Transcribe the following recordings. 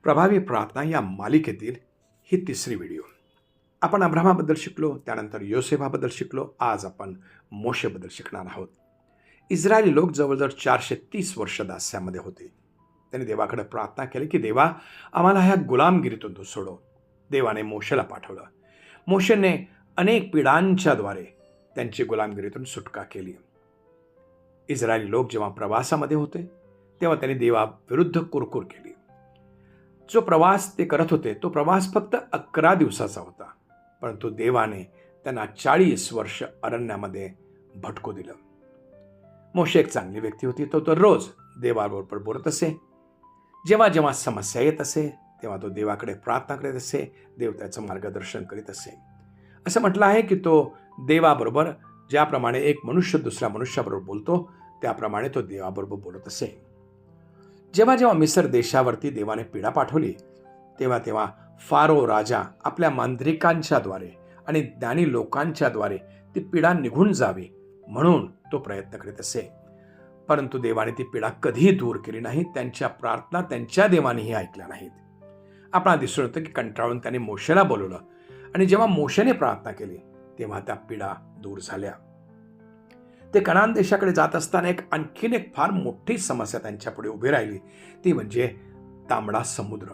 प्रभावी प्रार्थना या मालिकेतील ही तिसरी व्हिडिओ. आपण अब्राहामाबद्दल शिकलो, त्यानंतर योसेफाबद्दल शिकलो. आज आपण मोशेबद्दल शिकणार आहोत. इस्रायली लोक जवळजवळ 430 वर्ष दास्यामध्ये होते. त्यांनी देवाकडे प्रार्थना केली की देवा, आम्हाला ह्या गुलामगिरीतून तू सोडव. देवाने मोशेला पाठवलं. मोशेने अनेक पिढांच्याद्वारे त्यांची गुलामगिरीतून सुटका केली. इस्रायली लोक जेव्हा प्रवासामध्ये होते तेव्हा त्यांनी देवाविरुद्ध कुरकुर केली. जो प्रवास ते करत होते तो प्रवास फक्त 11 दिवसाचा होता, परंतु देवाने त्यांना 40 वर्ष अरण्यामध्ये भटकू दिलं. मोशे एक चांगली व्यक्ती होती. तो दररोज देवाबरोबर बोलत असे. जेव्हा जेव्हा समस्या येत असे तेव्हा तो देवाकडे प्रार्थना करीत असे. देव त्याचं मार्गदर्शन करीत असे. असं म्हटलं आहे की तो देवाबरोबर ज्याप्रमाणे एक मनुष्य दुसऱ्या मनुष्याबरोबर बोलतो त्याप्रमाणे तो देवाबरोबर बोलत असे. जेव्हा जेव्हा मिस्र देशावरती देवाने पीडा पाठवली तेव्हा तेव्हा फारो राजा आपल्या मांत्रिकांच्याद्वारे आणि ज्ञानी लोकांच्याद्वारे ती पीडा निघून जावी म्हणून तो प्रयत्न करीत असे. परंतु देवाने ती पीडा कधीही दूर केली नाही. त्यांच्या प्रार्थना त्यांच्या देवानेही ऐकल्या नाहीत. आपल्याला दिसून येतं की कंटाळून त्याने मोशेला बोलवलं आणि जेव्हा मोशेने प्रार्थना केली तेव्हा त्या पीडा दूर झाल्या. ते कनान देशाकडे जात असताना आणखीन एक फार मोठी समस्या त्यांच्यापुढे उभी राहिली. ती म्हणजे तांबडा समुद्र.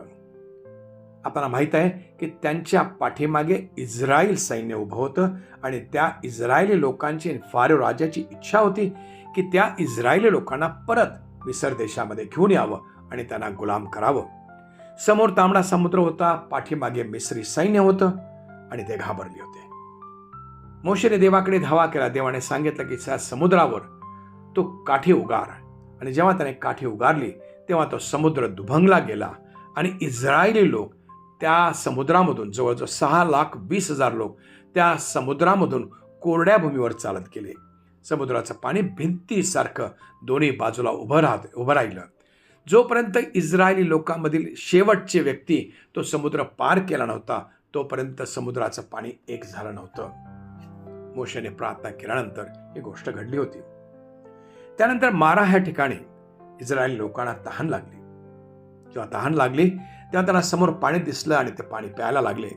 आपल्याला माहीत आहे की त्यांच्या पाठीमागे इस्रायल सैन्य उभं होतं आणि त्या इस्रायली लोकांची फारो राजाची इच्छा होती की त्या इस्रायली लोकांना परत मिस्र देशामध्ये घेऊन यावं आणि त्यांना गुलाम करावं. समोर तांबडा समुद्र होता, पाठीमागे मिस्री सैन्य होतं आणि ते घाबरले होते. मोशेने देवाकडे धावा केला. देवाने सांगितलं की त्या समुद्रावर तो काठी उगार. आणि जेव्हा त्याने काठी उगारली तेव्हा तो समुद्र दुभंगला गेला आणि इस्रायली लोक त्या समुद्रामधून जवळजवळ 6,20,000 लोक त्या समुद्रामधून कोरड्या भूमीवर चालत गेले. समुद्राचं पाणी भिंतीसारखं दोन्ही बाजूला उभं राहिलं. जोपर्यंत इस्रायली लोकांमधील शेवटची व्यक्ती तो समुद्र पार केला नव्हता तोपर्यंत समुद्राचं पाणी एक झालं नव्हतं. मोशेने प्रार्थना केल्यानंतर ही गोष्ट घडली होती. त्यानंतर मारा ह्या ठिकाणी इस्रायली लोकांना तहान लागली. जेव्हा तहान लागली तेव्हा त्यांना समोर पाणी दिसलं आणि ते पाणी प्यायला लागले.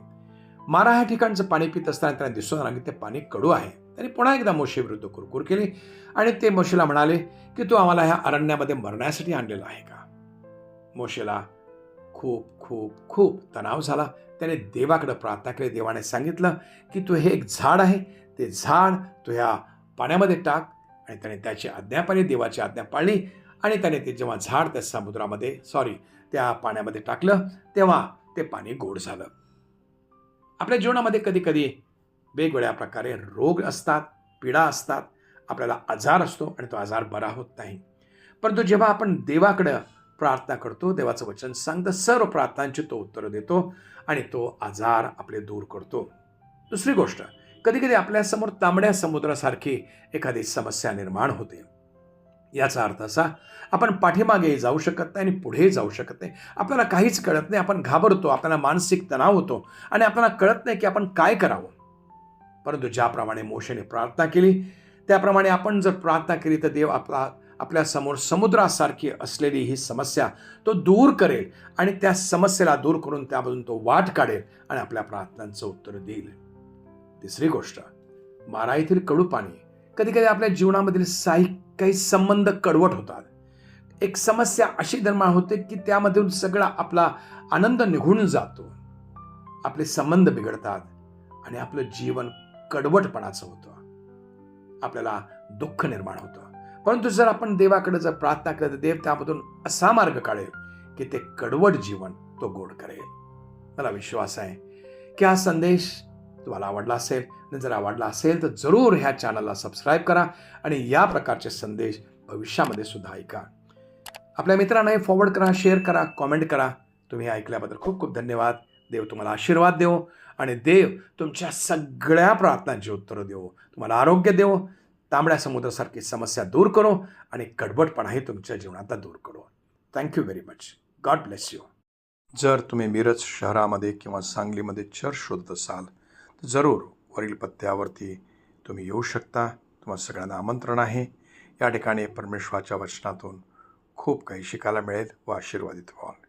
मारा ह्या ठिकाणचं पाणी पित असताना त्यांना दिसून आलं की ते पाणी कडू आहे. त्यांनी पुन्हा एकदा मोशे विरुद्ध कुरकुर केली आणि ते मोशेला म्हणाले की तू आम्हाला ह्या अरण्यामध्ये मरण्यासाठी आणलेला आहे का? मोशेला खूप खूप खूप तणाव झाला. त्याने देवाकडे प्रार्थना केली. देवाने सांगितलं की तू हे एक झाड आहे, ते झाड तू ह्या पाण्यामध्ये टाक. आणि त्याने त्याची आज्ञा पाळली, देवाची आज्ञा पाळली आणि त्याने ते जेव्हा झाड त्या समुद्रामध्ये त्या पाण्यामध्ये टाकलं तेव्हा ते पाणी गोड झालं. आपल्या जीवनामध्ये कधी कधी वेगवेगळ्या प्रकारे रोग असतात, पीडा असतात, आपल्याला आजार असतो आणि तो आजार बरा होत नाही. परंतु जेव्हा आपण देवाकडे प्रार्थना करतो, देवाचं वचन सांगतं, सर्व प्रार्थनांची तो उत्तर देतो आणि तो आजार आपले दूर करतो. दुसरी गोष्ट, कधी कधी आपल्यासमोर तांबड्या समुद्रासारखी एखादी समस्या निर्माण होते. याचा अर्थ असा, आपण पाठीमागे जाऊ शकत नाही आणि पुढे जाऊ शकत नाही. आपल्याला काहीच कळत नाही. आपण घाबरतो, आपल्याला मानसिक तणाव होतो आणि आपल्याला कळत नाही की आपण काय करावं. परंतु ज्याप्रमाणे मोशेने प्रार्थना केली त्याप्रमाणे आपण जर प्रार्थना केली तर देव आपल्या समोर समुद्रासारखी असलेली ही समस्या तो दूर करेल आणि त्या समस्येला दूर करून त्यामधून तो वाट काढेल आणि आपल्या प्रार्थनांचं उत्तर देईल. तिसरी गोष्ट, मारा येथील कडू पाणी. कधी कधी आपल्या जीवनामधील काही संबंध कडवट होतात. एक समस्या अशी निर्माण होते की त्यामधून सगळा आपला आनंद निघून जातो. आपले संबंध बिघडतात आणि आपलं जीवन कडवटपणाचं होतं. आपल्याला दुःख निर्माण होतं. परंतु जर आपण देवाकडे जर प्रार्थना केली तर देव त्यामधून असा मार्ग काढेल की ते कडवट जीवन तो गोड करेल. मला विश्वास आहे की हा संदेश तुम्हाला आवडला असेल आणि जर आवडला असेल तर जरूर ह्या चॅनलला सबस्क्राईब करा आणि या प्रकारचे संदेश भविष्यामध्ये सुद्धा ऐका. आपल्या मित्रांना फॉरवर्ड करा, शेअर करा, कॉमेंट करा. तुम्ही ऐकल्याबद्दल खूप खूप धन्यवाद. देव तुम्हाला आशीर्वाद देवो आणि देव तुमच्या सगळ्या प्रार्थनांची उत्तरं देवो. तुम्हाला आरोग्य देवो, तांबड्या समुद्रासारखी समस्या दूर करो आणि कडवटपणाही तुमच्या जीवनात दूर करो. Thank you very much. God bless you. जर तुम्ही मिरज शहरामध्ये किंवा सांगलीमध्ये चर्च शोधत असाल तर जरूर वरील पत्त्यावरती तुम्ही येऊ शकता. तुम्हाला सगळ्यांना आमंत्रण आहे. या ठिकाणी परमेश्वराच्या वचनातून खूप काही शिकायला मिळेल व आशीर्वादित व्हाल.